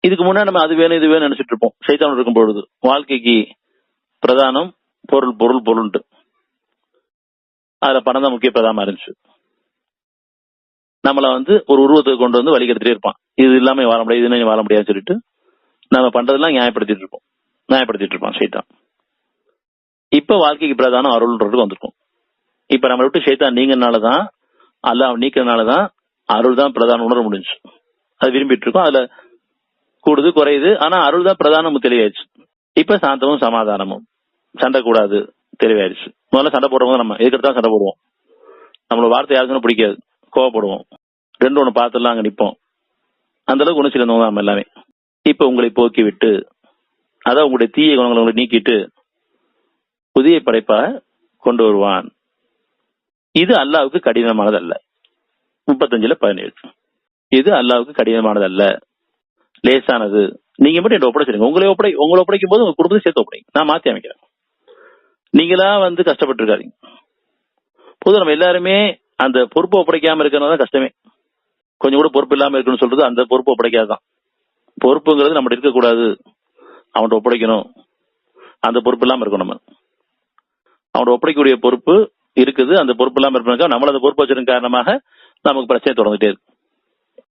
இதுக்கு முன்னாடி நம்ம அது வேணும் இது வேணும் நினைச்சிட்டு இருப்போம். சைத்தான் இருக்கும் பொழுது வாழ்க்கைக்கு பிரதானம் பொருள் பொருள் பொருள்ட்டு, அதுல பணம் தான் முக்கிய பிரதானமா இருந்துச்சு. நம்மள ஒரு உருவத்துக்கு கொண்டு வந்து வழிகெடுத்துட்டே இருப்பான். இது இல்லாம வாழ முடியாது, இது வாழ முடியாதுன்னு சொல்லிட்டு நம்ம பண்றதெல்லாம் நியாயப்படுத்திட்டு இருப்பான் சைத்தான். இப்ப வாழ்க்கைக்கு பிரதானம் அருள்ன்றதுக்கு வந்திருக்கும். இப்ப நம்ம விட்டு சைத்தான் நீங்கனாலதான், அல்லாஹ் நீக்கிறதுனாலதான் அருள் தான் பிரதானம் உணர முடிஞ்சு. அது விரும்பிட்டு இருக்கோம். அதுல கூடுது குறையுது, ஆனா அருள் தான் பிரதானம் தெளிவாயிருச்சு. இப்ப சாந்தமும் சமாதானமும், சண்டை கூடாது தெளிவாயிருச்சு. முதல்ல சண்டை போடுறவங்க நம்ம எதுக்கெடுத்தாலும் சண்டை போடுவோம். நம்மளோட வார்த்தை யாருக்குன்னு பிடிக்காது, கோவப்படுவோம். ரெண்டு ஒண்ணு பார்த்துலாம் அங்க நிப்போம். அந்த அளவுக்கு குணம் சிறந்தவங்க நம்ம எல்லாமே. இப்ப உங்களை போக்கி விட்டு, அதான் உங்களுடைய தீய குணங்களை உங்களை நீக்கிட்டு புதிய படைப்பாக கொண்டு வருவான். இது அல்லாவுக்கு கடினமானது அல்ல. 35:17 இது அல்லாவுக்கு கடினமானது அல்ல, லேசானது. நீங்க மட்டும் என்ன ஒப்படைச்சிருங்க. உங்களை ஒப்படைக்கும் போது உங்க குடும்பத்தை சேர்த்து ஒப்படைங்க. நான் மாத்தி அமைக்கிறேன். நீங்களா கஷ்டப்பட்டு இருக்காதீங்க. பொது நம்ம எல்லாருமே அந்த பொறுப்பை ஒப்படைக்காம இருக்கிறது கஷ்டமே. கொஞ்சம் கூட பொறுப்பு இல்லாம இருக்குன்னு சொல்றது அந்த பொறுப்பு ஒப்படைக்காதான். பொறுப்புங்கிறது நம்ம இருக்கக்கூடாது, அவன்கிட்ட ஒப்படைக்கணும். அந்த பொறுப்பு இல்லாம இருக்கணும். நம்ம அவனோட ஒப்படைக்கக்கூடிய பொறுப்பு இருக்குது. அந்த பொறுப்பு இல்லாம இருப்பதற்காக நம்மள அந்த பொறுப்பு வச்சிருக்க காரணமாக நமக்கு பிரச்சனை தொடர்ந்துட்டே இருக்கு.